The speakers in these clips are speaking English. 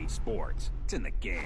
EA Sports. It's in the game.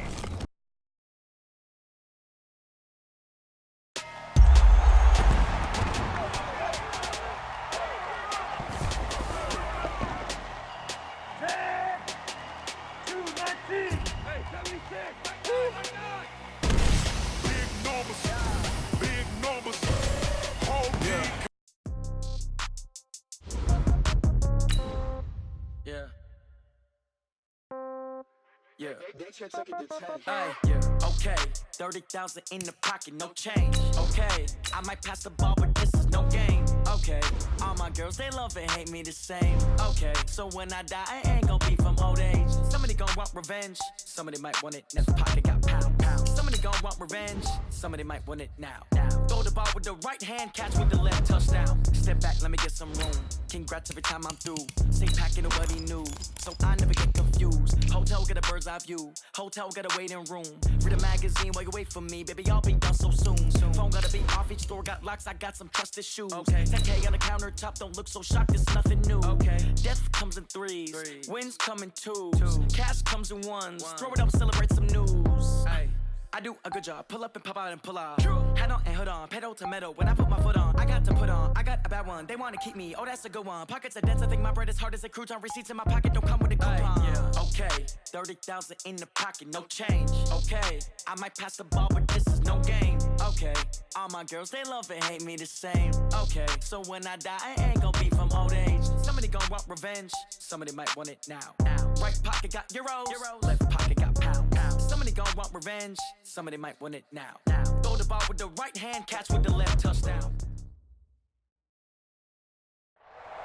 Yeah. Okay. 30,000 in the pocket, no change. Okay. I might pass the ball, but this is no game. Okay. All my girls, they love and hate me the same. Okay. So when I die, I ain't gonna be from old age. Somebody gon' want revenge. Somebody might want it. Next pocket got pound. Somebody gon' want revenge. Somebody might want it now. Throw the ball with the right hand, catch with the left, touchdown. Step back, let me get some room. Congrats every time I'm through. Say packing nobody new, so I never get confused. Hotel get a bird's eye view. Hotel got a waiting room. Read a magazine while you wait for me, baby. I'll be done so soon. Phone gotta be off. Each store got locks. I got some trusted shoes. Okay. 10K on the countertop. Don't look so shocked. It's nothing new. Okay. Death comes in threes. Wins come in twos. Cash comes in ones. Throw it up, celebrate some news. Ay. I do a good job. Pull up and pop out and pull out. Head on and hood on. Pedal to metal. When I put my foot on, I got to put on. I got a bad one. They want to keep me. Oh, that's a good one. Pockets are dense. I think my bread is hard as a crouton. Receipts in my pocket don't come with a coupon. Okay. 30,000 in the pocket. No change. Okay. I might pass the ball, but this is no game. Okay. All my girls, they love and hate me the same. Okay. So when I die, I ain't gonna be from old age. Somebody gon' want revenge. Somebody might want it now. Right pocket got euros. Left pocket got pound. Somebody gon' want revenge. Somebody might want it now. Throw the ball with the right hand, catch with the left, touchdown.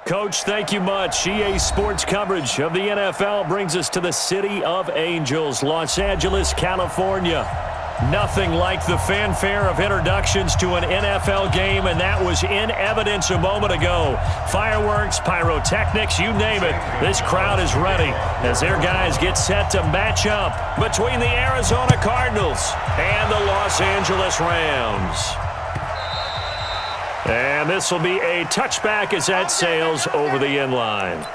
Coach, thank you much. EA Sports coverage of the NFL brings us to the City of Angels, Los Angeles, California. Nothing like the fanfare of introductions to an NFL game, and that was in evidence a moment ago. Fireworks, pyrotechnics, you name it. This crowd is ready as their guys get set to match up between the Arizona Cardinals and the Los Angeles Rams. And this will be a touchback as that sails over the end line.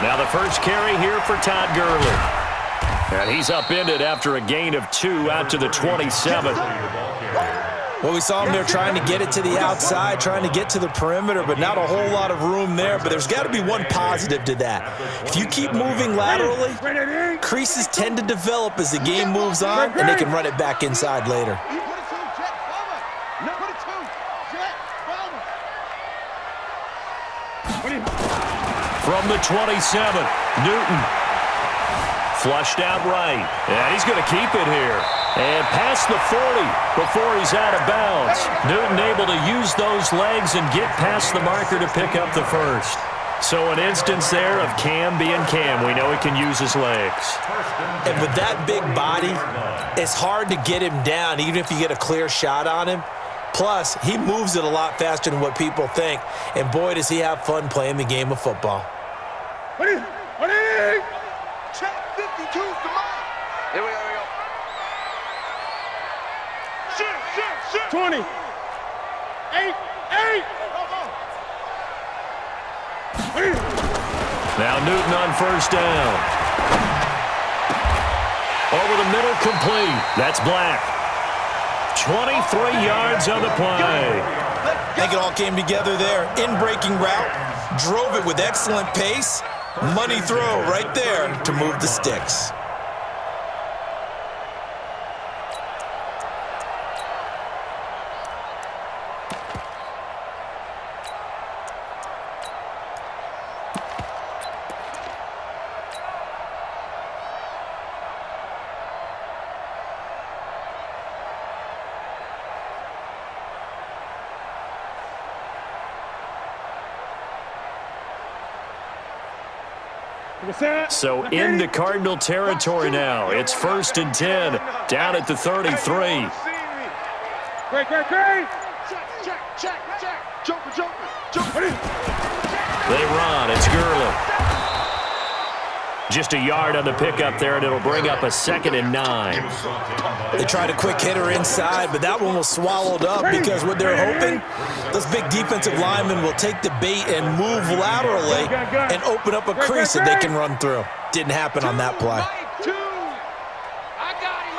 Now the first carry here for Todd Gurley. And he's upended after a gain of 2 out to the 27. Well, we saw him there trying to get it to the outside, trying to get to the perimeter, but not a whole lot of room there. But there's got to be one positive to that. If you keep moving laterally, creases tend to develop as the game moves on, and they can run it back inside later. From the 27, Newton. Flushed out right. And he's going to keep it here. And past the 40 before he's out of bounds. Newton able to use those legs and get past the marker to pick up the first. So an instance there of Cam being Cam. We know he can use his legs. And with that big body, it's hard to get him down, even if you get a clear shot on him. Plus, he moves it a lot faster than what people think. And boy, does he have fun playing the game of football. Check 52, come on. Here we go. Shoot. 20. 8. Now Newton on first down. Over the middle, complete. That's Black. 23 yards on the play. I think it all came together there. In-breaking route, drove it with excellent pace. Money throw right there to move the sticks. So into Cardinal territory now. It's 1st and 10, down at the 33. Great. Check. Joker. They run. It's Gurley. Just a yard on the pickup there, and it'll bring up a 2nd and 9. They tried a quick hitter inside, but that one was swallowed up because what they're hoping, those big defensive linemen will take the bait and move laterally and open up a crease that they can run through. Didn't happen on that play. I got him.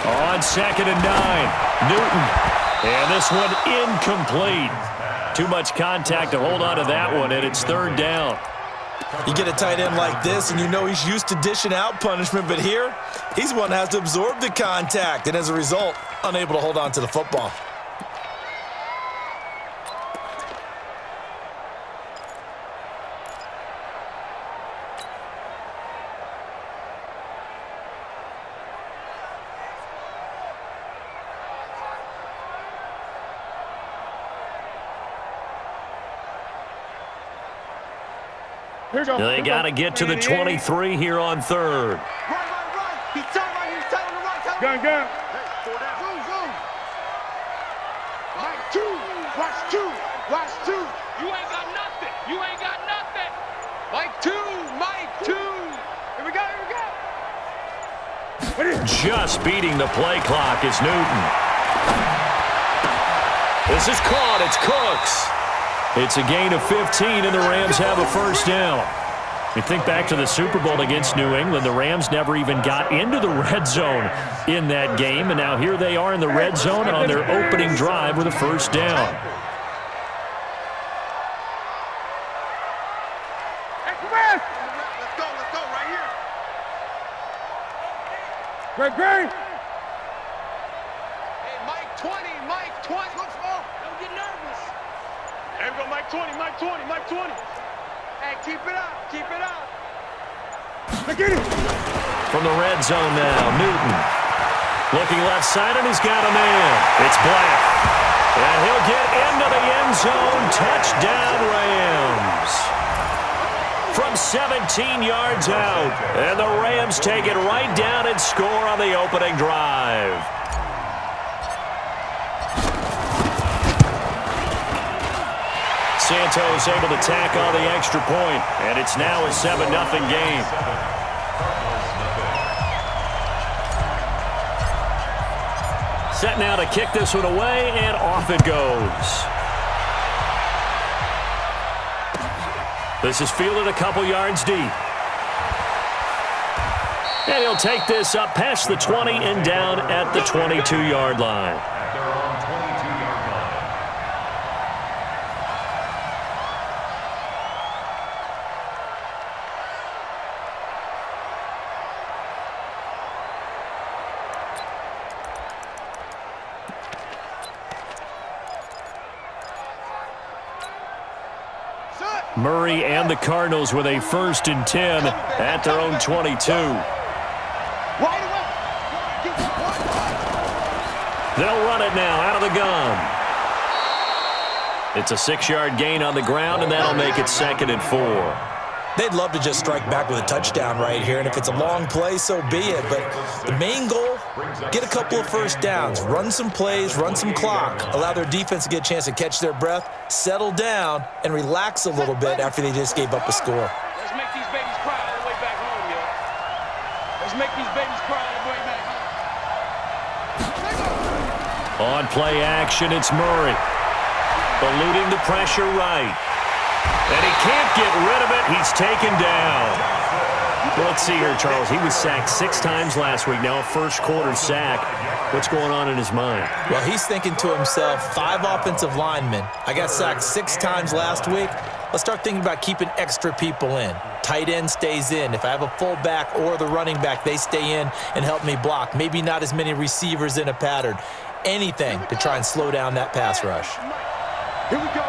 On 2nd and 9, Newton. And this one incomplete. Too much contact to hold on to that one, and it's 3rd down. You get a tight end like this, and you know he's used to dishing out punishment, but here, he's one that has to absorb the contact, and as a result, unable to hold on to the football. They got to get to the 23 here on 3rd. Right. He's telling him to right. Gun. Hey, 4 down. Zoom. Mike 2. Watch 2. You ain't got nothing. Mike 2. Here we go. Just beating the play clock is Newton. This is caught. It's Cooks. It's a gain of 15, and the Rams have a 1st down. You think back to the Super Bowl against New England, the Rams never even got into the red zone in that game, and now here they are in the red zone on their opening drive with a 1st down. Hey, come on. Let's go right here. Great. Hey, Mike 20. Look for. Don't get nervous. There we go, Mike 20. Hey, keep it up. Get it. From the red zone now, Newton. Looking left side, and he's got a man. It's Black. And he'll get into the end zone. Touchdown, Rams. From 17 yards out. And the Rams take it right down and score on the opening drive. Santos able to tack on the extra point, and it's now a 7-0 game. Set now to kick this one away, and off it goes. This is fielded a couple yards deep. And he'll take this up past the 20 and down at the 22-yard line. Murray and the Cardinals with a 1st and 10 at their own 22. They'll run it now out of the gun. It's a 6-yard gain on the ground, and that'll make it 2nd and 4. They'd love to just strike back with a touchdown right here, and if it's a long play, so be it. But the main goal, get a couple of 1st downs, run some plays, run some clock, allow their defense to get a chance to catch their breath, settle down, and relax a little bit after they just gave up a score. Let's make these babies cry all the way back home, yo. Let's make these babies cry all the way back home. On play action, it's Murray. Eluding the pressure right. And he can't get rid of it. He's taken down. Well, let's see here, Charles. He was sacked 6 times last week. Now a first-quarter sack. What's going on in his mind? Well, he's thinking to himself, 5 offensive linemen. I got sacked 6 times last week. Let's start thinking about keeping extra people in. Tight end stays in. If I have a fullback or the running back, they stay in and help me block. Maybe not as many receivers in a pattern. Anything to try and slow down that pass rush. Here we go.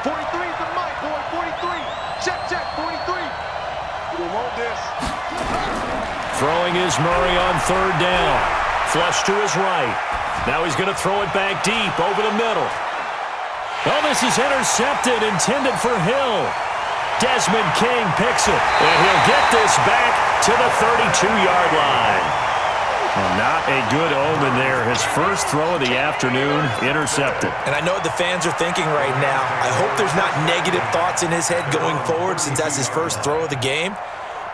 43 is the mic, boy. 43. Check, 43. We want this. Throwing is Murray on 3rd down. Flush to his right. Now he's going to throw it back deep over the middle. Oh, this is intercepted, intended for Hill. Desmond King picks it, and he'll get this back to the 32-yard line. Well, not a good omen there. His first throw of the afternoon, intercepted. And I know what the fans are thinking right now. I hope there's not negative thoughts in his head going forward since that's his first throw of the game.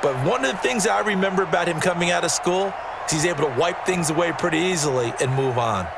But one of the things I remember about him coming out of school is he's able to wipe things away pretty easily and move on.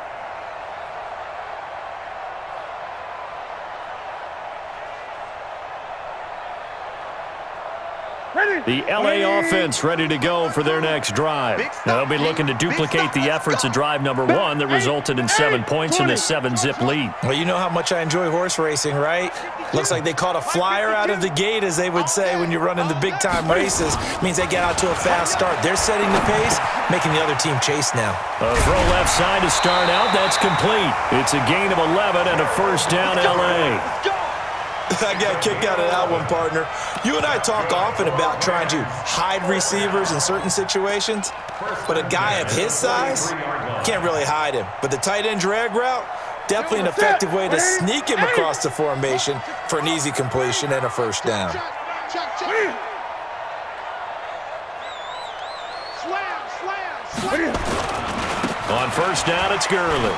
The LA offense ready to go for their next drive. Now they'll be looking to duplicate the efforts of drive number 1 that resulted in 7 points in the 7-zip lead. Well, you know how much I enjoy horse racing, right? Looks like they caught a flyer out of the gate, as they would say when you're running the big-time races. Means they get out to a fast start. They're setting the pace, making the other team chase now. A throw left side to start out. That's complete. It's a gain of 11 and a first down, LA. I got a kick out of that one, partner. You and I talk often about trying to hide receivers in certain situations, but a guy of his size can't really hide him. But the tight end drag route, definitely an effective way to sneak him across the formation for an easy completion and a first down. On first down, it's Gurley.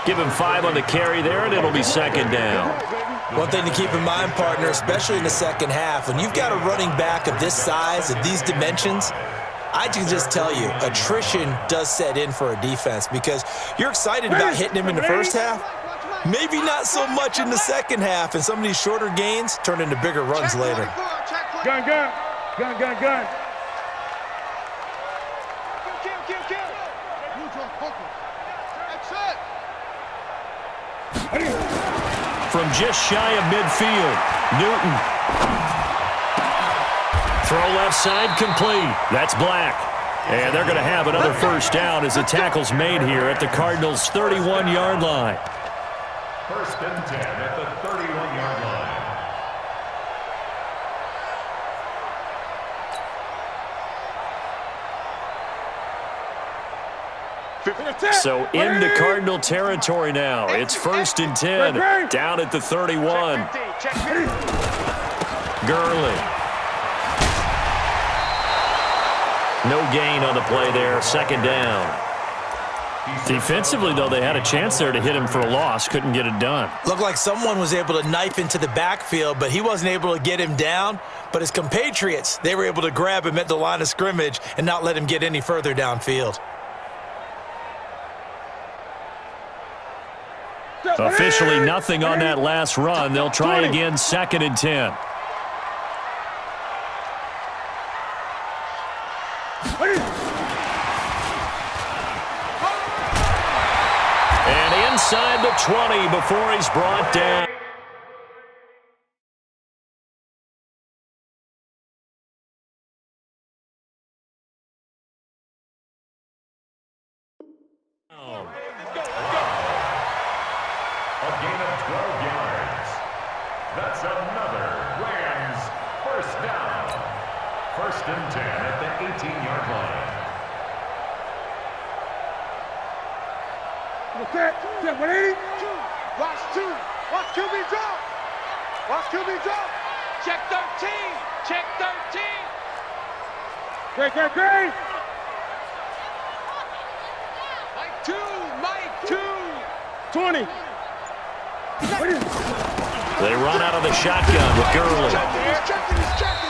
Give him 5 on the carry there, and it'll be second down. One thing to keep in mind, partner, especially in the second half, when you've got a running back of this size, of these dimensions, I can just tell you, attrition does set in for a defense because you're excited about hitting him in the first half, maybe not so much in the second half, and some of these shorter gains turn into bigger runs later. Gun, gun. Gun, gun, gun. From just shy of midfield, Newton. Throw left side complete. That's Black. And they're going to have another first down as the tackle's made here at the Cardinals' 31-yard line. First and 10 at the 31-yard line. So into Cardinal territory now. It's first and 10, down at the 31. Gurley. No gain on the play there, second down. Defensively, though, they had a chance there to hit him for a loss. Couldn't get it done. Looked like someone was able to knife into the backfield, but he wasn't able to get him down. But his compatriots, they were able to grab him at the line of scrimmage and not let him get any further downfield. Officially nothing on that last run. They'll try again, second and 10. And inside the 20 before he's brought down. A gain of 12 yards. That's another Rams first down. First and 10 at the 18-yard line. Okay, 180. Watch 2. Watch QB drop. Watch QB drop. Check 13. Check 13. Great, great, great. Mike 2. Mike 2. 20. They run out of the shotgun with Gurley.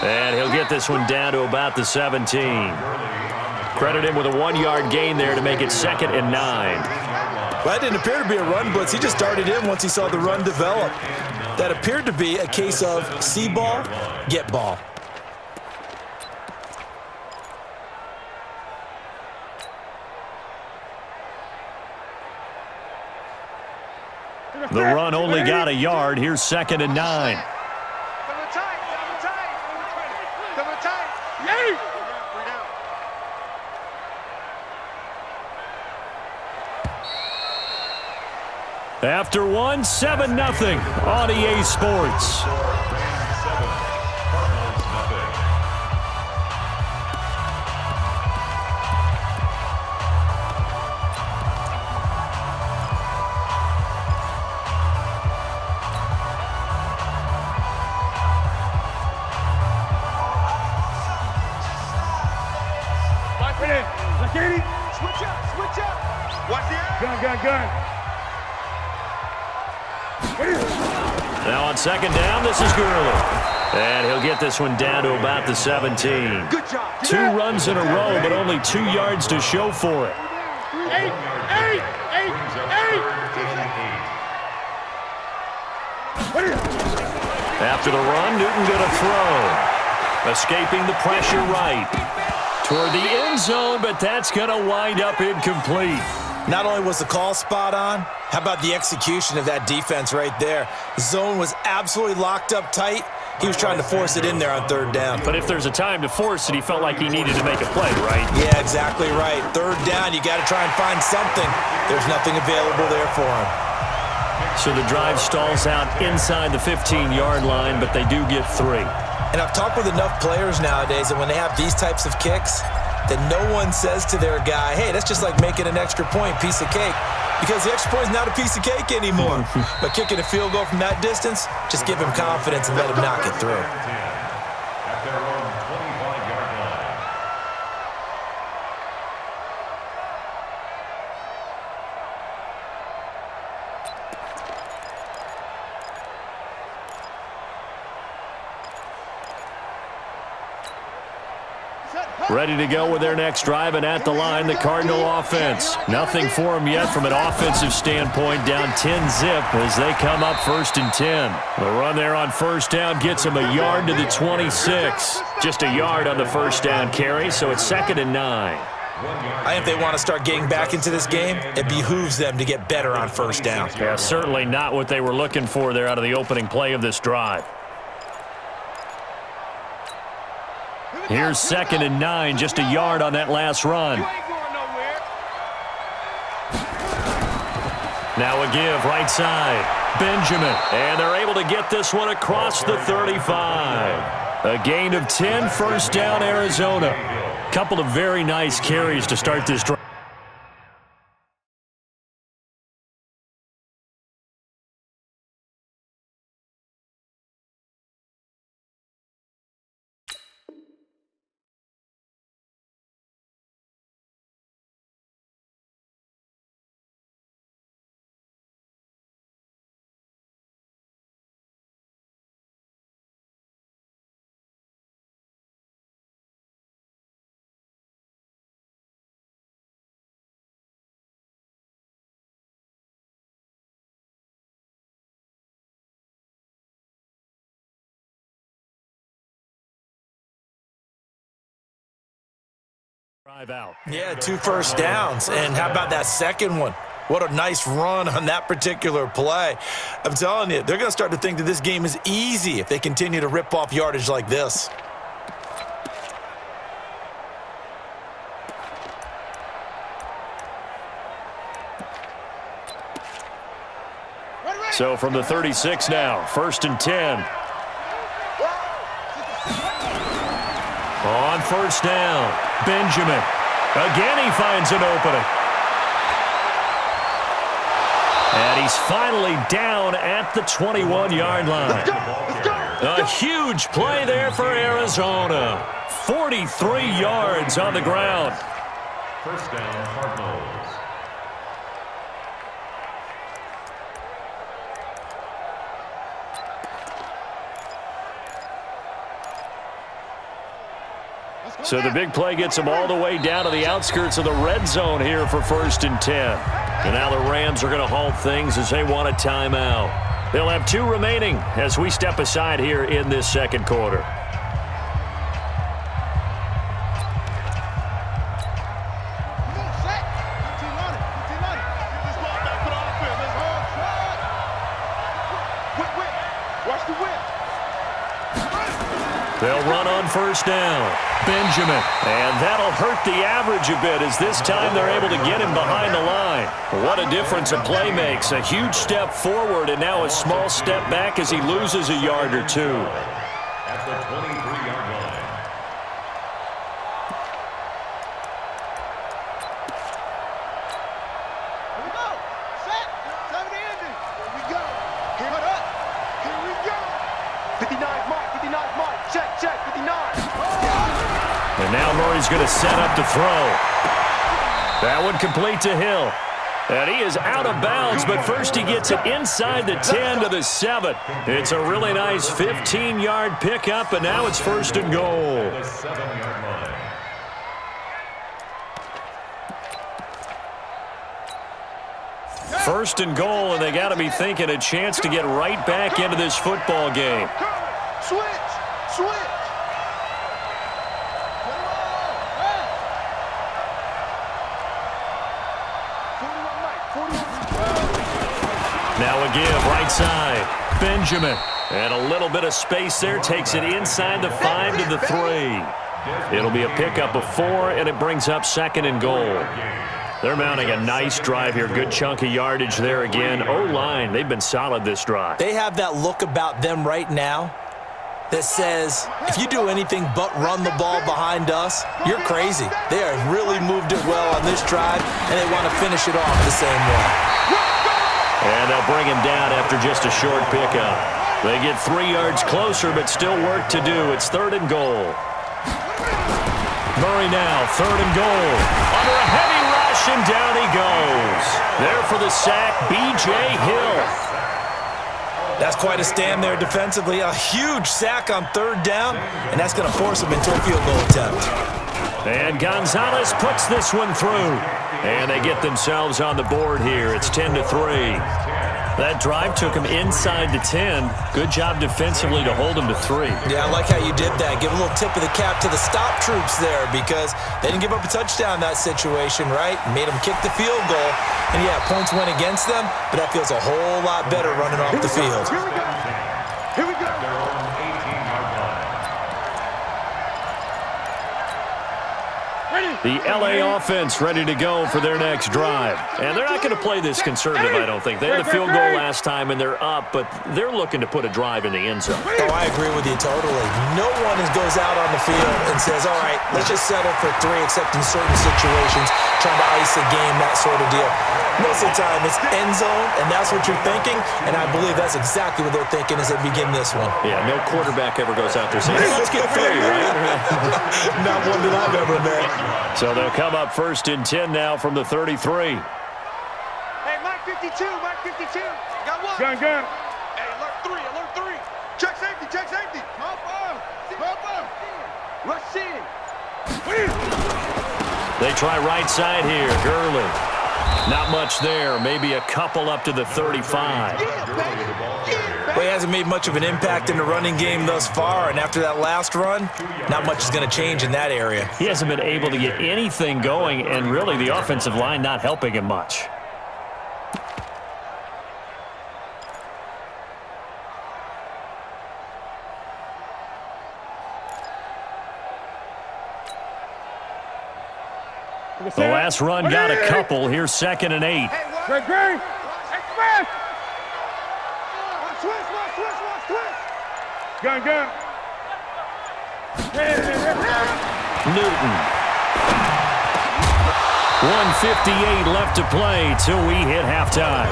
And he'll get this one down to about the 17. Credit him with a 1-yard gain there to make it second and 9. Well, that didn't appear to be a run blitz. He just started in once he saw the run develop. That appeared to be a case of see ball, get ball. The run only got a yard. Here's second and 9. Double tight. Double tight. Double tight. Yay! After one, 7-0 on EA Sports. Gun. Now on second down, this is Gurley. And he'll get this one down to about the 17. Good job. 2 runs in a row, but only 2 yards to show for it. Eight. After the run, Newton going to throw. Escaping the pressure right. Toward the end zone, but that's going to wind up incomplete. Not only was the call spot on, how about the execution of that defense right there? Zone was absolutely locked up tight. He was trying to force it in there on third down. But if there's a time to force it, he felt like he needed to make a play, right? Yeah, exactly right. Third down, you got to try and find something. There's nothing available there for him. So the drive stalls out inside the 15-yard line, but they do get 3. And I've talked with enough players nowadays that when they have these types of kicks, that no one says to their guy, hey, that's just like making an extra point, piece of cake. Because the extra point is not a piece of cake anymore. But kicking a field goal from that distance, just give him confidence and let him knock it through. At their own 25-yard line. Ready to go with their next drive, and at the line, the Cardinal offense. Nothing for them yet from an offensive standpoint, down 10-zip as they come up 1st and 10. The run there on first down gets them a yard to the 26. Just a yard on the first down carry, so it's 2nd and 9. I think if they want to start getting back into this game, it behooves them to get better on first down. Yeah, certainly not what they were looking for there out of the opening play of this drive. Here's 2nd and 9, just a yard on that last run. Now a give, right side. Benjamin, and they're able to get this one across the 35. A gain of 10, first down, Arizona. Couple of very nice carries to start this drive. Drive out. Yeah, 2 first downs. And how about that second one? What a nice run on that particular play. I'm telling you, they're going to start to think that this game is easy if they continue to rip off yardage like this. So from the 36 now, 1st and 10. On first down, Benjamin. Again, he finds an opening. And he's finally down at the 21-yard line. A huge play there for Arizona. 43 yards on the ground. First down, Cardinals. So the big play gets them all the way down to the outskirts of the red zone here for 1st and 10. And now the Rams are going to halt things as they want a timeout. They'll have 2 remaining as we step aside here in this second quarter. They'll run on first down. Benjamin. And that'll hurt the average a bit as this time they're able to get him behind the line. What a difference a play makes. A huge step forward and now a small step back as he loses a yard or 2. At the 23-yard line. Here we go. Set. Time to end it. Here we go. Here it up. Here we go. 59 mark. 59 mark. Check. 59. And now Murray's going to set up to throw. That one complete to Hill. And he is out of bounds, but first he gets it inside the 10 to the 7. It's a really nice 15-yard pickup, and now it's first and goal. The 7-yard line. First and goal, and they got to be thinking a chance to get right back into this football game. Switch! Now a give, right side. Benjamin. And a little bit of space there. Takes it inside the 5 to the 3. It'll be a pickup of 4, and it brings up second and goal. They're mounting a nice drive here. Good chunk of yardage there again. O-line, they've been solid this drive. They have that look about them right now that says, if you do anything but run the ball behind us, you're crazy. They have really moved it well on this drive, and they want to finish it off the same way. And they'll bring him down after just a short pickup. They get 3 yards closer, but still work to do. It's third and goal. Murray now, third and goal. Under a heavy rush, and down he goes. There for the sack, B.J. Hill. That's quite a stand there defensively. A huge sack on third down, and that's going to force him into a field goal attempt. And Gonzalez puts this one through. And they get themselves on the board here. It's 10 to 3. That drive took him inside the 10. Good job defensively to hold him to 3. Yeah, I like how you did that. Give a little tip of the cap to the stop troops there because they didn't give up a touchdown in that situation, right? Made them kick the field goal. And, yeah, points went against them, but that feels a whole lot better running off the field. Here we go. Their own 18-yard line. The L.A. offense ready to go for their next drive. And they're not going to play this conservative, I don't think. They had a field goal last time, and they're up, but they're looking to put a drive in the end zone. Oh, I agree with you totally. No one goes out on the field and says, all right, let's just settle for 3, except in certain situations, trying to ice a game, that sort of deal. Most of the time, it's end zone, and that's what you're thinking, and I believe that's exactly what they're thinking as they begin this one. Yeah, no quarterback ever goes out there saying, hey, let's get 3, right? Not one that I've ever met. So they'll come up first and 10 now from the 33. Hey, Mike 52. Got one. Gun. Hey, alert 3. Check safety. Pop up. Rush in. They try right side here. Gurley. Not much there. Maybe a couple up to the 35. Well, he hasn't made much of an impact in the running game thus far, and after that last run, not much is going to change in that area. He hasn't been able to get anything going, and really the offensive line not helping him much. The last run got a couple. Here's second and 8. Great. Express. Switch. Gun. Newton. 1:58 left to play till we hit halftime.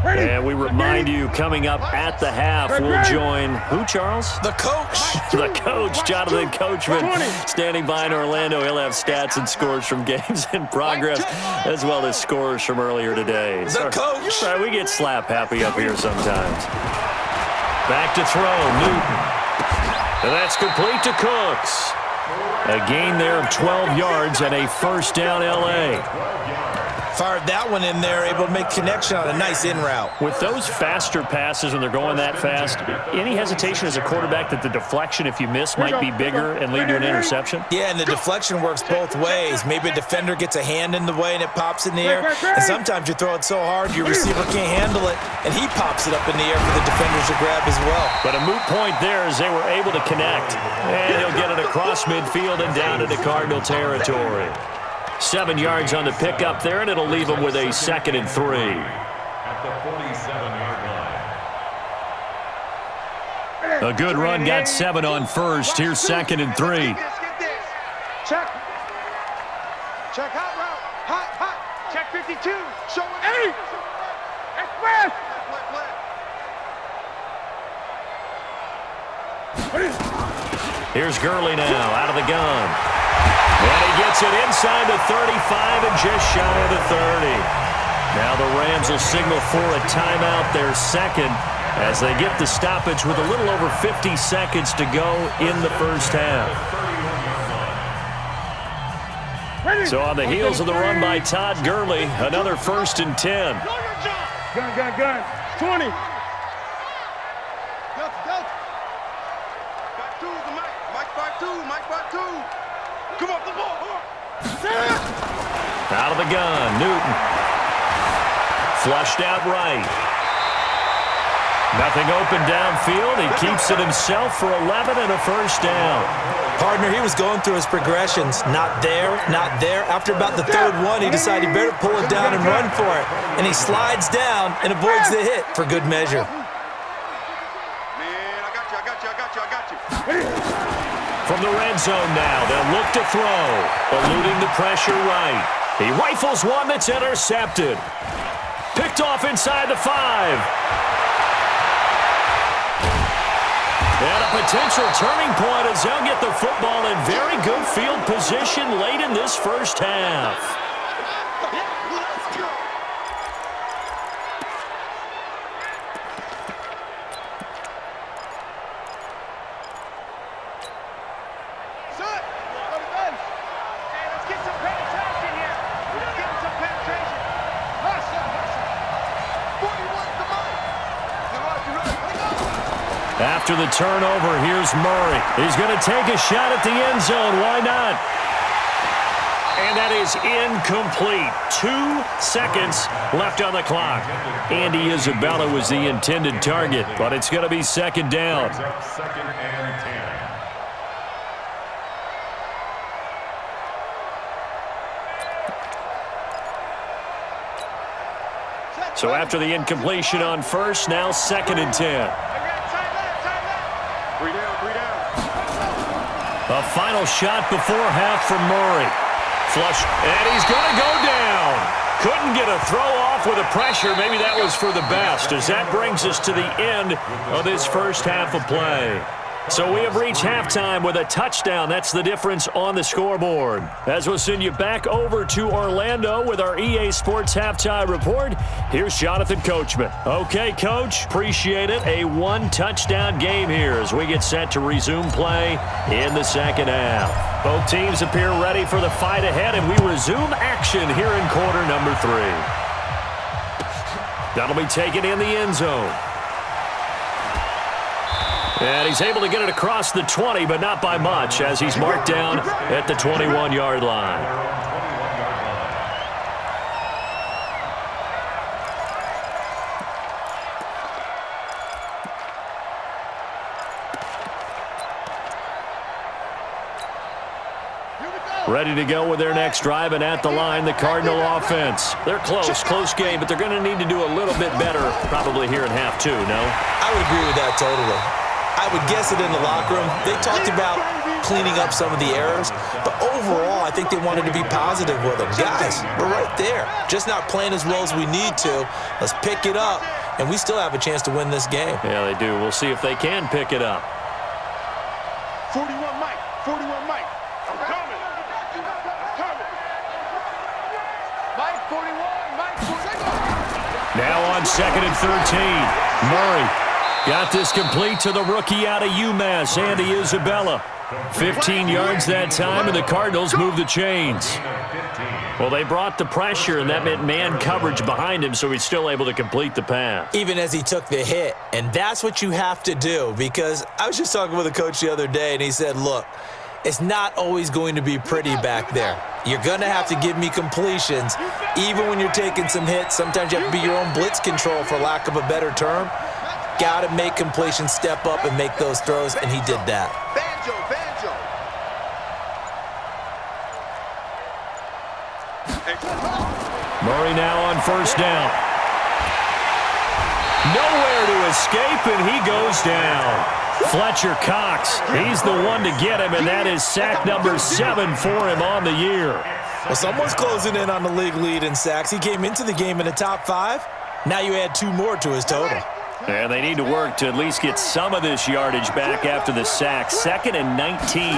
And we remind you, coming up at the half, we'll join who, Charles? The coach. The coach, Jonathan Coachman, standing by in Orlando. He'll have stats and scores from games in progress, as well as scores from earlier today. The coach. Sorry, we get slap happy up here sometimes. Back to throw, Newton. And that's complete to Cooks. A gain there of 12 yards and a first down, L.A. Fired that one in there, able to make connection on a nice in route. With those faster passes when they're going that fast, any hesitation as a quarterback that the deflection, if you miss, might be bigger and lead to an interception? Yeah, and the deflection works both ways. Maybe a defender gets a hand in the way and it pops in the air. And sometimes you throw it so hard your receiver can't handle it, and he pops it up in the air for the defenders to grab as well. But a moot point there as they were able to connect. And he'll get it across midfield and down into Cardinal territory. 7 yards on the pickup there, and it'll leave them with a second and 3. At the 47-yard line. A good run, got 7 on first. Here's second and 3. Get this. Check hot route. Hot. Check 52. Show it. 8. Express. Play. Here's Gurley now out of the gun. And he gets it inside the 35 and just shy of the 30. Now the Rams will signal for a timeout, their second, as they get the stoppage with a little over 50 seconds to go in the first half. So on the heels of the run by Todd Gurley, another 1st and 10. Gun. 20. Come on, the ball. Out of the gun, Newton. Flushed out right. Nothing open downfield. He keeps it himself for 11 and a first down. Partner, he was going through his progressions. Not there, not there. After about the 3rd one, he decided he better pull it down and run for it. And he slides down and avoids the hit for good measure. Man, I got you. From the red zone now, they'll look to throw, eluding the pressure right. He rifles one that's intercepted. Picked off inside the 5. And a potential turning point as they'll get the football in very good field position late in this first half. After the turnover, here's Murray. He's going to take a shot at the end zone. Why not? And that is incomplete. 2 seconds left on the clock. Andy Isabella was the intended target, but it's going to be second down. Second and 10. So after the incompletion on first, now 2nd and 10. A final shot before half from Murray. Flush, and he's going to go down. Couldn't get a throw off with the pressure. Maybe that was for the best, as that brings us to the end of this first half of play. So we have reached halftime with a touchdown. That's the difference on the scoreboard. As we'll send you back over to Orlando with our EA Sports Halftime Report, here's Jonathan Coachman. Okay, Coach, appreciate it. A 1-touchdown game here as we get set to resume play in the second half. Both teams appear ready for the fight ahead, and we resume action here in quarter number 3. That'll be taken in the end zone. And he's able to get it across the 20, but not by much, as he's marked down at the 21-yard line. Ready to go with their next drive, and at the line, the Cardinal offense. They're close game, but they're going to need to do a little bit better probably here in half 2, no? I would agree with that totally. I would guess it in the locker room. They talked about cleaning up some of the errors, but overall, I think they wanted to be positive with them. Guys, we're right there. Just not playing as well as we need to. Let's pick it up, and we still have a chance to win this game. Yeah, they do. We'll see if they can pick it up. 41 Mike. I'm coming. Mike 41. Now on 2nd and 13. Murray got this complete to the rookie out of UMass, Andy Isabella. 15 yards that time, and the Cardinals move the chains. Well, they brought the pressure, and that meant man coverage behind him, so he's still able to complete the pass. Even as he took the hit, and that's what you have to do, because I was just talking with a coach the other day, and he said, look, it's not always going to be pretty back there. You're going to have to give me completions, even when you're taking some hits. Sometimes you have to be your own blitz control, for lack of a better term. Got to make completions, step up, and make those throws, and he did that. Banjo. Murray now on first down. Nowhere to escape, and he goes down. Fletcher Cox, he's the one to get him, and that is sack number 7 for him on the year. Well, someone's closing in on the league lead in sacks. He came into the game in the top 5. Now you add 2 more to his total. And they need to work to at least get some of this yardage back after the sack. 2nd and 19.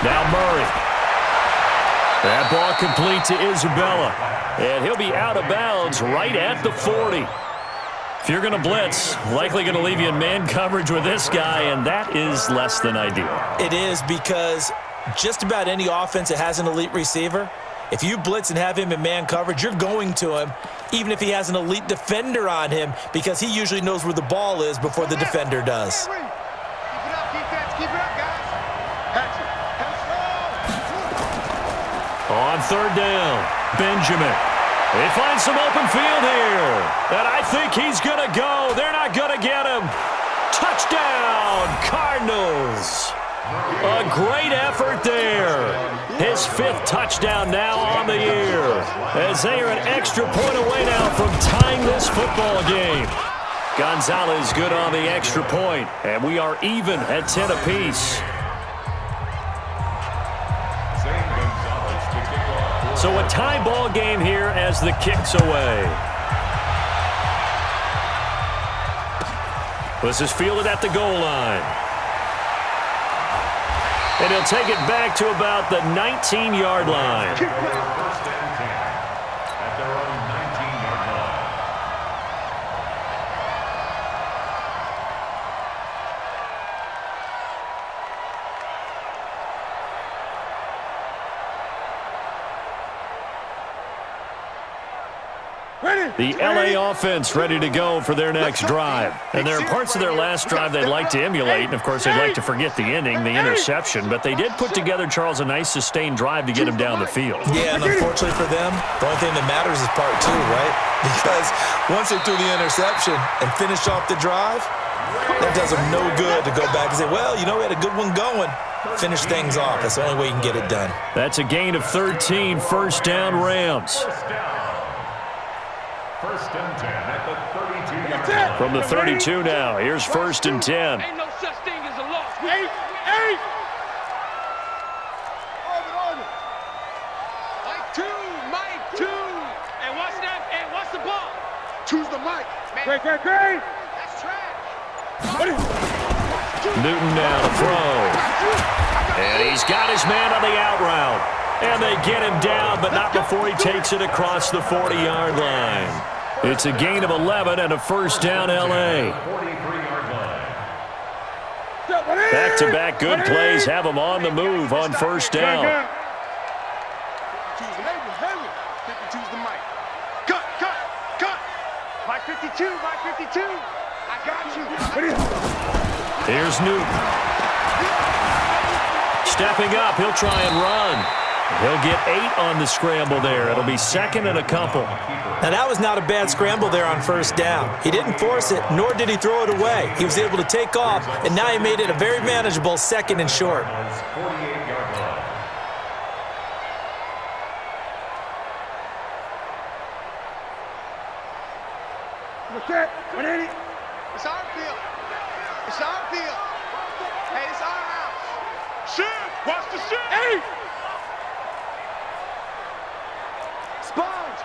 Now Murray. That ball complete to Isabella. And he'll be out of bounds right at the 40. If you're going to blitz, likely going to leave you in man coverage with this guy, and that is less than ideal. It is, because just about any offense that has an elite receiver, if you blitz and have him in man coverage, you're going to him, even if he has an elite defender on him, because he usually knows where the ball is before the defender does. Keep it up, defense. Keep it up, guys. Catch it. On 3rd down, Benjamin. He finds some open field here. And I think he's going to go. They're not going to get him. Touchdown, Cardinals. A great effort there. His 5th touchdown now on the year, as they are an extra point away now from tying this football game. Gonzalez good on the extra point, and we are even at 10 apiece. So a tie ball game here as the kick's away. This is fielded at the goal line. And he'll take it back to about the 19-yard line. First and 10 at their own 19-yard line. The LA offense ready to go for their next drive. And there are parts of their last drive they'd like to emulate, and of course they'd like to forget the ending, the interception, but they did put together, Charles, a nice sustained drive to get him down the field. Yeah, and unfortunately for them, the only thing that matters is part 2, right? Because once they threw the interception and finished off the drive, that does them no good to go back and say, well, you know, we had a good one going. Finish things off. That's the only way you can get it done. That's a gain of 13, 1st down Rams. First and 10 at the 32-yard line. From the 32 now, here's 1st and 10. Ain't no such thing as a loss. 8. Over. Mike 2. And what's that? And what's the ball? Choose the mic. Great. That's trash. Newton now to throw. And he's got his man on the out route. And they get him down, but not before he takes it across the 40-yard line. It's a gain of 11 and a 1st down L.A. 43-yard line. Back-to-back good plays have him on the move on 1st down. Choose the label. 52's the mic. Cut. Mike 52. I got you. Here's Newton. Stepping up, he'll try and run. He'll get 8 on the scramble there. It'll be 2nd and a couple. Now, that was not a bad scramble there on 1st down. He didn't force it, nor did he throw it away. He was able to take off, and now he made it a very manageable 2nd and short. 48-yard line. What's that? What ain't it? It's our field. Hey, it's our house. Shit! Watch the shit! Hey! Sponge.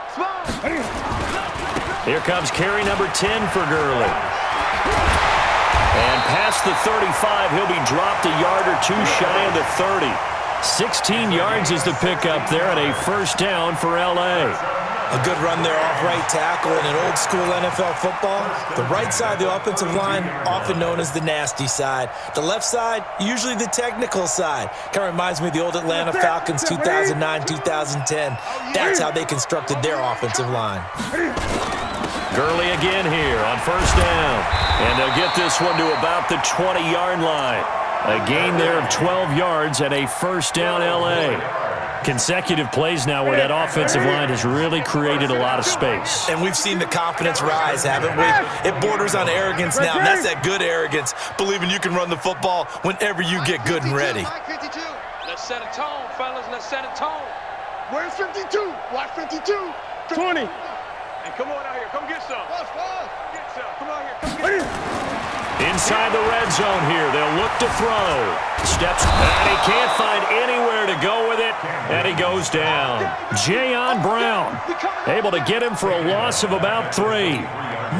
Here comes carry number 10 for Gurley. And past the 35, he'll be dropped a yard or 2 shy of the 30. 16 yards is the pickup there and a 1st down for L.A. A good run there off right tackle. In an old-school NFL football, the right side of the offensive line, often known as the nasty side. The left side, usually the technical side. Kind of reminds me of the old Atlanta Falcons 2009, 2010. That's how they constructed their offensive line. Gurley again here on 1st down. And they'll get this one to about the 20-yard line. A gain there of 12 yards and a 1st down L.A. Consecutive plays now where that offensive line has really created a lot of space. And we've seen the confidence rise, haven't we? It borders on arrogance now, and that's that good arrogance, believing you can run the football whenever you get good and ready. Mike 52. Let's set a tone, fellas. Let's set a tone. Where's 52? Watch 52. 20. And come on out here. Come get some. Get some. Come out here. Come get some. Inside the red zone here, they'll look to throw. Steps, and he can't find anywhere to go with it, and he goes down. Jayon Brown able to get him for a loss of about 3.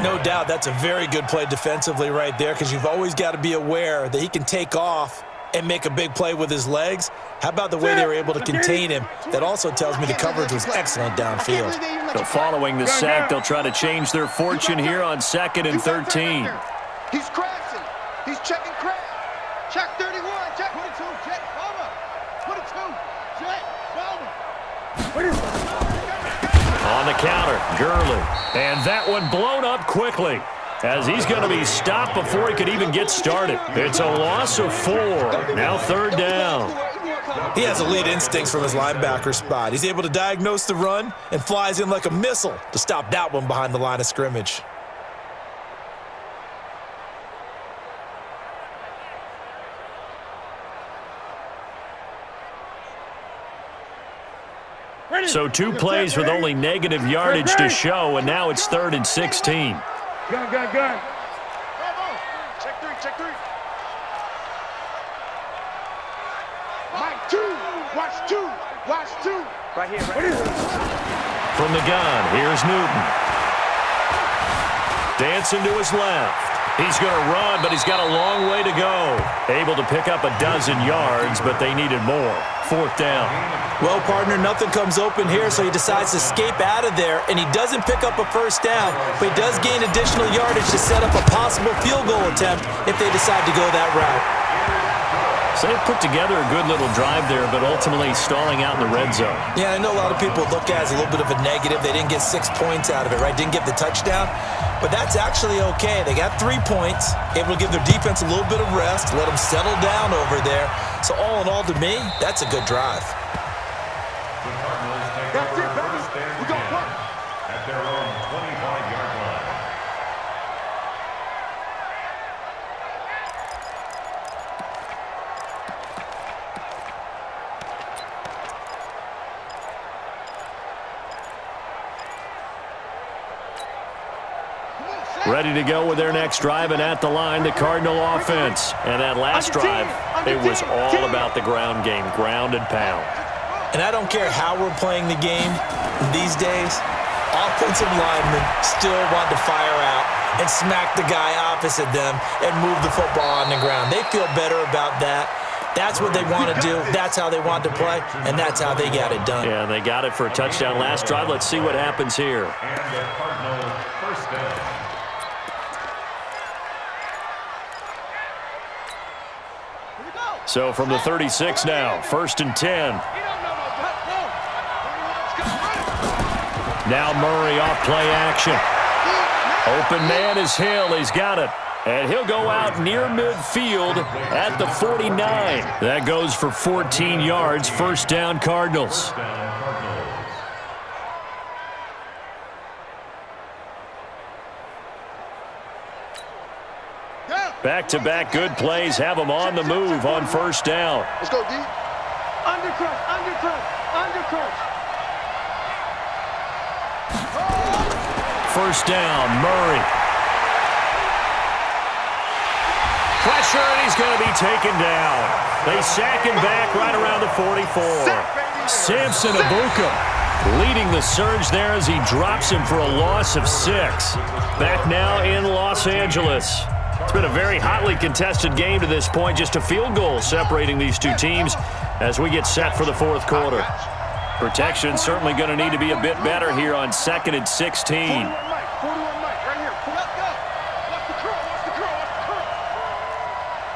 No doubt that's a very good play defensively right there, because you've always got to be aware that he can take off and make a big play with his legs. How about the way they were able to contain him? That also tells me the coverage was excellent downfield. So following the sack, they'll try to change their fortune here on 2nd and 13. He's crashing. He's checking crash. Check 31. Check 22. Check Palmer. 22. Check Palmer. On the counter, Gurley. And that one blown up quickly, as he's going to be stopped before he could even get started. It's a loss of 4. Now 3rd down. He has elite instincts from his linebacker spot. He's able to diagnose the run and flies in like a missile to stop that one behind the line of scrimmage. So 2 plays with only negative yardage to show, and now it's 3rd and 16. Gun. Check 3. Check 3. Mike 2. Watch 2. Watch 2. Right here. What is it? From the gun, here's Newton. Dancing to his left. He's going to run, but he's got a long way to go. Able to pick up a dozen yards, but they needed more. 4th down. Well, partner, nothing comes open here, so he decides to escape out of there, and he doesn't pick up a 1st down, but he does gain additional yardage to set up a possible field goal attempt if they decide to go that route. So they put together a good little drive there, but ultimately stalling out in the red zone. Yeah, I know a lot of people look at it as a little bit of a negative. They didn't get 6 points out of it, right? Didn't get the touchdown. But that's actually okay. They got 3 points, able to give their defense a little bit of rest, let them settle down over there. So all in all, to me, that's a good drive. That's it, baby. We got one. At their own 25-yard line. Ready to go with their next drive, and at the line, the Cardinal offense. And that last drive, it was all about the ground game, ground and pound. And I don't care how we're playing the game these days, offensive linemen still want to fire out and smack the guy opposite them and move the football on the ground. They feel better about that. That's what they want to do. That's how they want to play, and that's how they got it done. Yeah, they got it for a touchdown last drive. Let's see what happens here. And the Cardinal 1st down. So from the 36 now, 1st and 10. Now Murray off play action. Open man is Hill. He's got it. And he'll go out near midfield at the 49. That goes for 14 yards. 1st down, Cardinals. Back-to-back good plays have them on the move on 1st down. Let's go, D. Undercut. Undercut. 1st down, Murray. Pressure, and he's going to be taken down. They sack him back right around the 44. Samson Abuka leading the surge there as he drops him for a loss of 6. Back now in Los Angeles. It's been a very hotly contested game to this point. Just a field goal separating these two teams as we get set for the 4th quarter. Protection certainly going to need to be a bit better here on 2nd and 16. 41 Mike, right here. Watch the curl.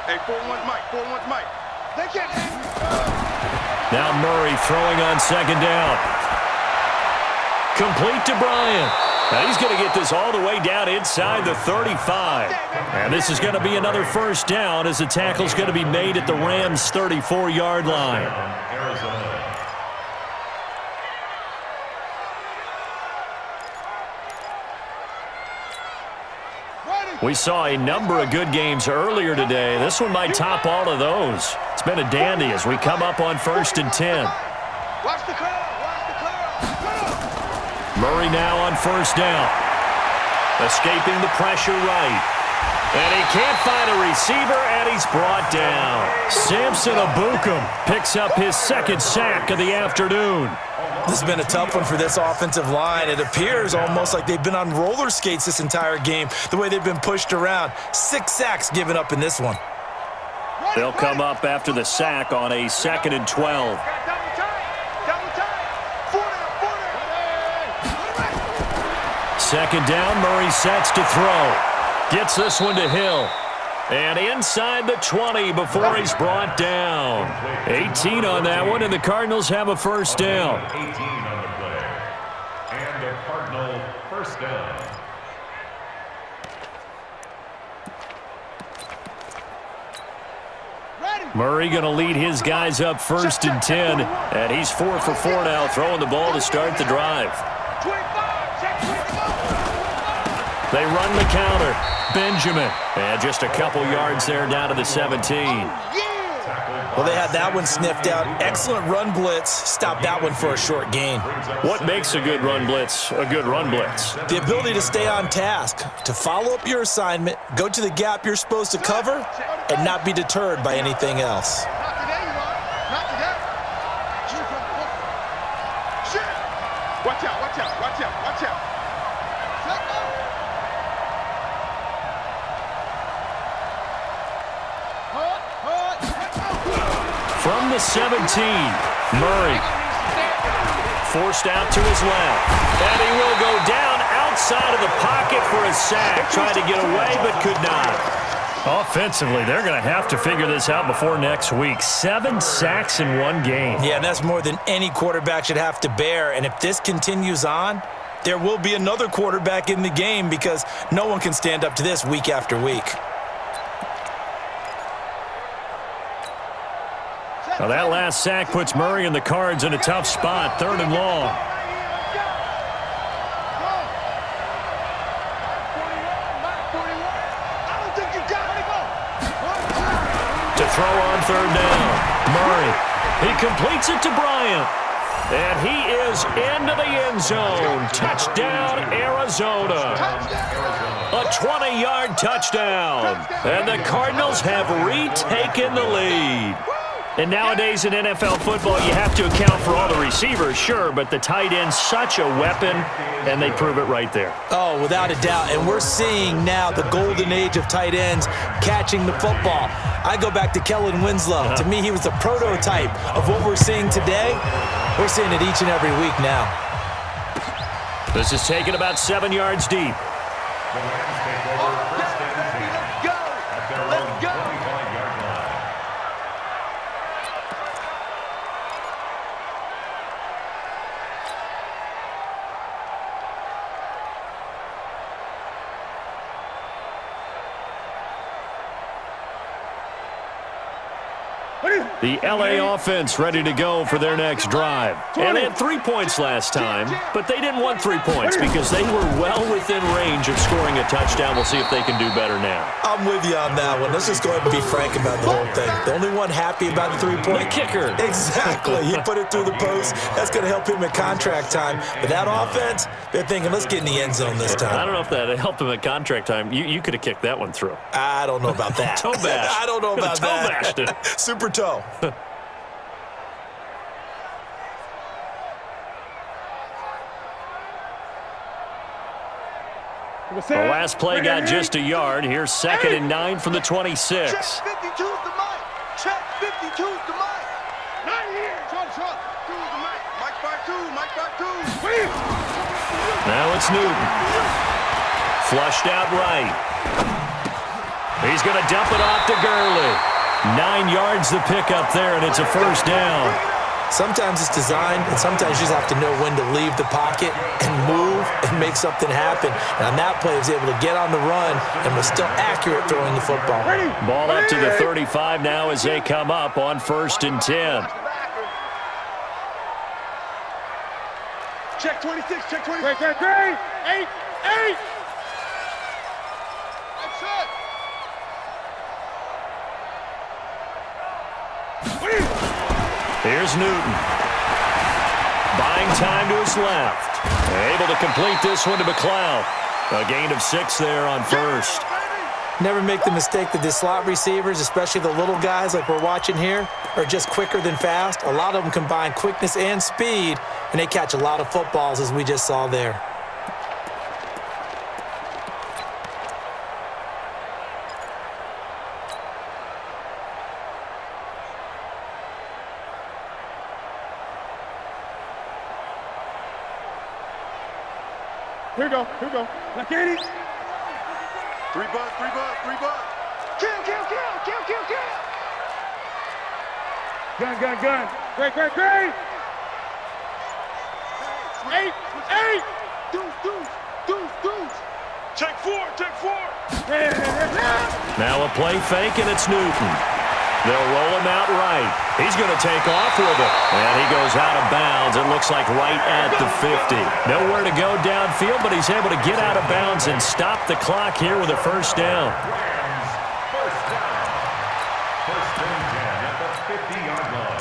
Hey, 41 Mike. They can't. Now Murray throwing on 2nd down. Complete to Bryant. Now he's going to get this all the way down inside the 35. And this is going to be another 1st down as the tackle's going to be made at the Rams' 34-yard line. Arizona. We saw a number of good games earlier today. This one might top all of those. It's been a dandy as we come up on 1st and 10. Watch the curl. Murray now on 1st down. Escaping the pressure right. And he can't find a receiver, and he's brought down. Samson Abukum picks up his second sack of the afternoon. This has been a tough one for this offensive line. It appears almost like they've been on roller skates this entire game, the way they've been pushed around. 6 sacks given up in this one. They'll come up after the sack on a 2nd and 12. Second down, Murray sets to throw. Gets this one to Hill. And inside the 20 before he's brought down. 18 on that one, and the Cardinals have a first down. 18 on the play. And a Cardinal first down. Murray going to lead his guys up 1st and 10. And he's 4 for 4 now, throwing the ball to start the drive. They run the counter. Benjamin. And just a couple yards there down to the 17. Well, they had that one sniffed out. Excellent run blitz. Stopped that one for a short gain. What makes a good run blitz a good run blitz? The ability to stay on task, to follow up your assignment, go to the gap you're supposed to cover, and not be deterred by anything else. Watch out, watch out, watch out, watch out. From the 17, Murray forced out to his left. And he will go down outside of the pocket for a sack. Tried to get away, but could not. Offensively, they're going to have to figure this out before next week. 7 sacks in one game. Yeah, and that's more than any quarterback should have to bear. And if this continues on, there will be another quarterback in the game because no one can stand up to this week after week. Now that last sack puts Murray and the Cards in a tough spot, 3rd and long. To throw on 3rd down. Murray, he completes it to Bryant. And he is into the end zone. Touchdown, Arizona. A 20-yard touchdown. And the Cardinals have retaken the lead. And nowadays in NFL football, you have to account for all the receivers, sure, but the tight end's such a weapon, and they prove it right there. Oh, without a doubt. And we're seeing now the golden age of tight ends catching the football. I go back to Kellen Winslow. To me, he was a prototype of what we're seeing today. We're seeing it each and every week now. This is taken about 7 yards deep. The Rams take over 1st and 10 at their own 25-yard line. The L.A. offense ready to go for their next drive. And they had 3 points last time, but they didn't want 3 points because they were well within range of scoring a touchdown. We'll see if they can do better now. I'm with you on that one. Let's just go ahead and be frank about the whole thing. The only one happy about the 3-point. The kicker. Exactly. He put it through the post. That's going to help him at contract time. But that offense, they're thinking, let's get in the end zone this time. I don't know if that helped him at contract time. You could have kicked that one through. I don't know about that. Toe bash. I don't know about toe that. Bashed it. Super toe. The last play got just a yard. Here's 2nd and 9 from the 26. Check 52's the mic. Check 52's the mic. Not here. Two's the mic. Mike by 2. Mike by 2. Now it's Newton. Flushed out right. He's going to dump it off to Gurley. 9 yards the pickup there, and it's a first down. Sometimes it's designed, and sometimes you just have to know when to leave the pocket and move and make something happen. And on that play, he was able to get on the run and was still accurate throwing the football. Ball up to the 35 now as they come up on 1st and 10. Check 26. Check 26. Great. 8. That's it. Here's Newton. Buying time to his left. Able to complete this one to McLeod. A gain of 6 there on 1st. Never make the mistake that the slot receivers, especially the little guys like we're watching here, are just quicker than fast. A lot of them combine quickness and speed, and they catch a lot of footballs, as we just saw there. Here we go. Now, Katie. 3 bucks, 3 bucks, 3 bucks. Kill. Gun. Great. 8. Deuce. Take four. Now a play fake, and it's Newton. They'll roll him out right. He's going to take off with it. And he goes out of bounds. It looks like right at the 50. Nowhere to go downfield, but he's able to get out of bounds and stop the clock here with a first down. First down. First and 10 at the 50-yard line.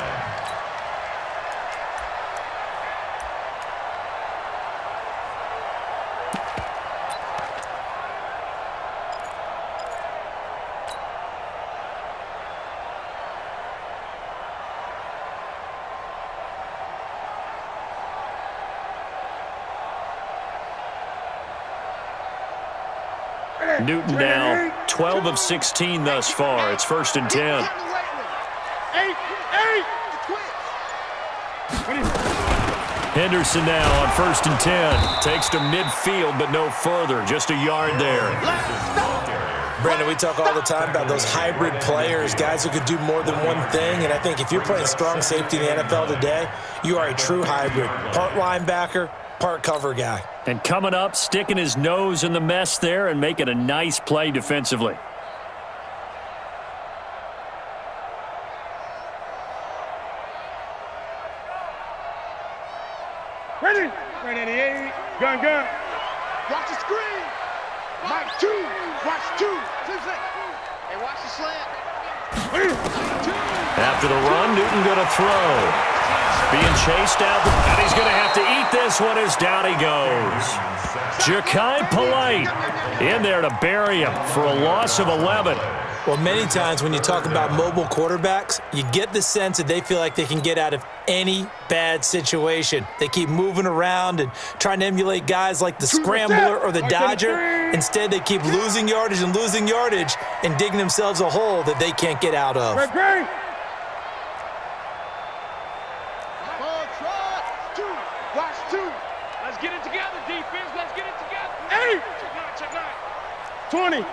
Newton now 12 of 16 thus far. It's first and 10. 8. Henderson now on first and 10. Takes to midfield, but no further. Just a yard there. Brandon, we talk all the time about those hybrid players, guys who could do more than one thing, and I think if you're playing strong safety in the NFL today, you are a true hybrid. Part linebacker, part cover guy. And coming up, sticking his nose in the mess there and making a nice play defensively. Ready, 88. Gun. Watch the screen. Mike 2. Watch 2. Hey, watch the slant. After the run, Newton going to throw. Being chased out, and he's going to have to eat this one as down he goes. Ja'Kai Polite in there to bury him for a loss of 11. Well, many times when you talk about mobile quarterbacks, you get the sense that they feel like they can get out of any bad situation. They keep moving around and trying to emulate guys like the Scrambler or the Dodger. Instead, they keep losing yardage and digging themselves a hole that they can't get out of. Great. Watch 2. Let's get it together, defense. Let's get it together. 8. Check 9. 20.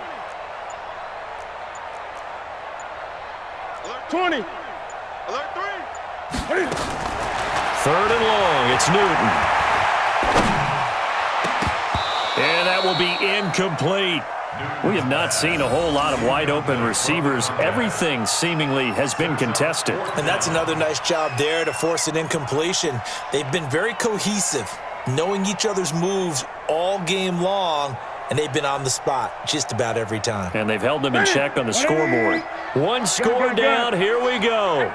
20. Alert 3. Third and long. It's Newton. And that will be incomplete. We have not seen a whole lot of wide-open receivers. Everything seemingly has been contested. And that's another nice job there to force an incompletion. They've been very cohesive, knowing each other's moves all game long, and they've been on the spot just about every time. And they've held them in check on the scoreboard. One score down. Here we go.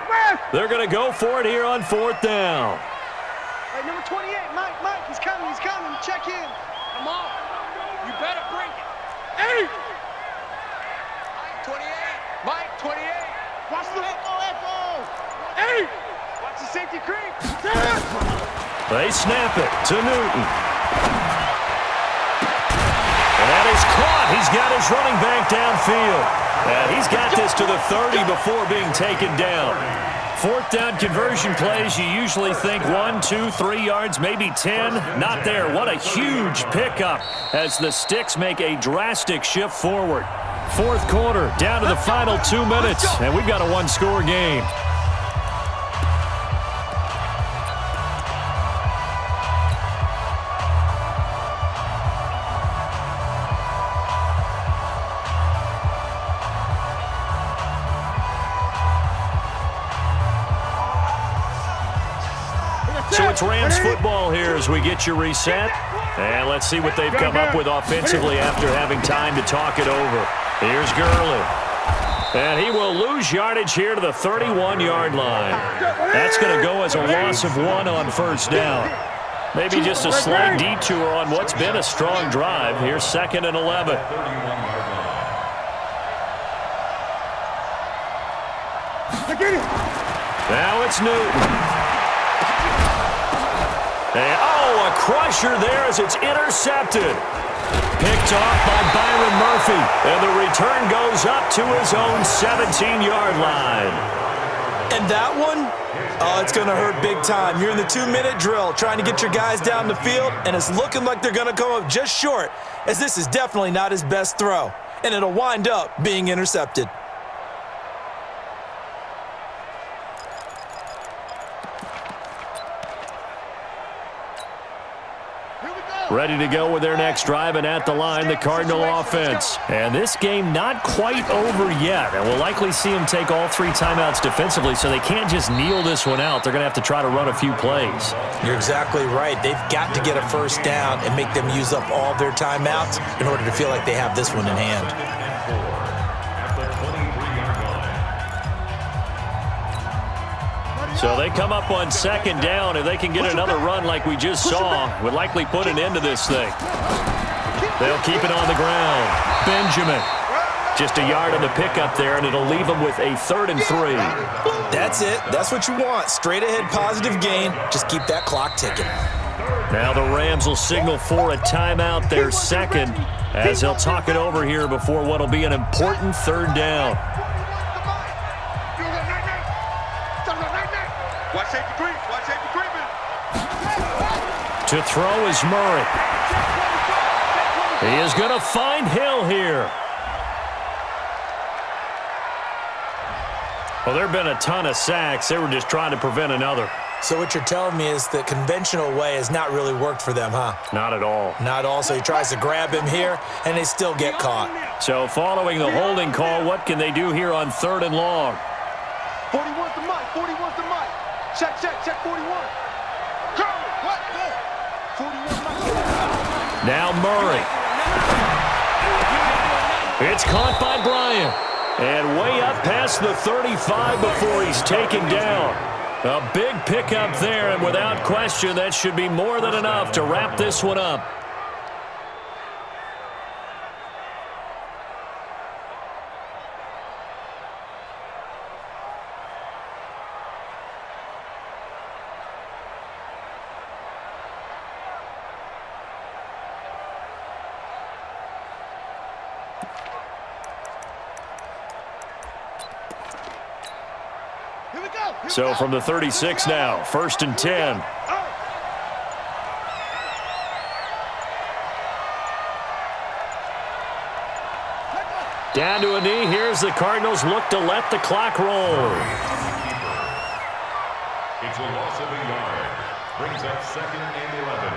They're going to go for it here on fourth down. Hey, number 28, Mike, he's coming. Check in. Come on. You better bring it. 8. Mike, 28. Watch the echo. 8. Watch the safety creep. 7. They snap it to Newton. And that is caught. He's got his running back downfield. And he's got this to the 30 before being taken down. Fourth down conversion plays, you usually think 1, 2, 3 yards, maybe 10. Not there. What a huge pickup as the Sticks make a drastic shift forward. Fourth quarter, down to the final 2 minutes, and we've got a one-score game. So it's Rams football here as we get you reset. And let's see what they've come up with offensively after having time to talk it over. Here's Gurley. And he will lose yardage here to the 31-yard line. That's going to go as a loss of 1 on first down. Maybe just a slight detour on what's been a strong drive. Here's 2nd and 11. Now it's Newton. And, oh, a crusher there as it's intercepted. Picked off by Byron Murphy. And the return goes up to his own 17-yard line. And that one, oh, it's going to hurt big time. You're in the 2-minute drill trying to get your guys down the field, and it's looking like they're going to come up just short, as this is definitely not his best throw. And it'll wind up being intercepted. Ready to go with their next drive, and at the line, the Cardinal offense. And this game not quite over yet, and we'll likely see them take all 3 timeouts defensively, so they can't just kneel this one out. They're going to have to try to run a few plays. You're exactly right. They've got to get a first down and make them use up all their timeouts in order to feel like they have this one in hand. So they come up on 2nd down. If they can get another run like we just saw, would likely put an end to this thing. They'll keep it on the ground. Benjamin. Just a yard on the pickup there, and it'll leave them with a 3rd and 3. That's it. That's what you want. Straight ahead positive gain. Just keep that clock ticking. Now the Rams will signal for a timeout, their 2nd, as they'll talk it over here before what will be an important 3rd down. Watch safety creep. Watch safety creeping. To throw is Murray. He is going to find Hill here. Well, there have been a ton of sacks. They were just trying to prevent another. So what you're telling me is the conventional way has not really worked for them, huh? Not at all. Not at all. So he tries to grab him here, and they still get caught. So following the holding call, what can they do here on 3rd and long? 41's the mic. 41's the mic. Check, 41. Curry, what? 41 mic. Now Murray. It's caught by Bryant. And way up past the 35 before he's taken down. A big pickup there, and without question, that should be more than enough to wrap this one up. So from the 36 now, 1st and 10. Down to a knee. Here's the Cardinals look to let the clock roll. It's a loss of a yard. Brings up 2nd and 11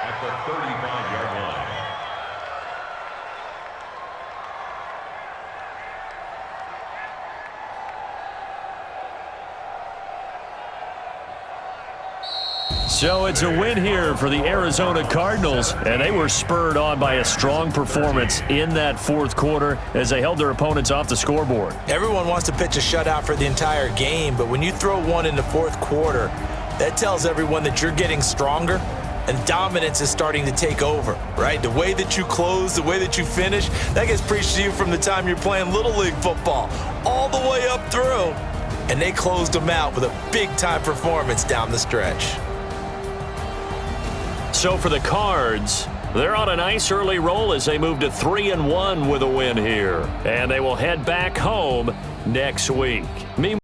at the 35-yard line. So it's a win here for the Arizona Cardinals, and they were spurred on by a strong performance in that 4th quarter as they held their opponents off the scoreboard. Everyone wants to pitch a shutout for the entire game, but when you throw one in the 4th quarter, that tells everyone that you're getting stronger and dominance is starting to take over, right? The way that you close, the way that you finish, that gets preached to you from the time you're playing Little League football all the way up through. And they closed them out with a big-time performance down the stretch. So for the Cards, they're on a nice early roll as they move to 3-1 with a win here. And they will head back home next week.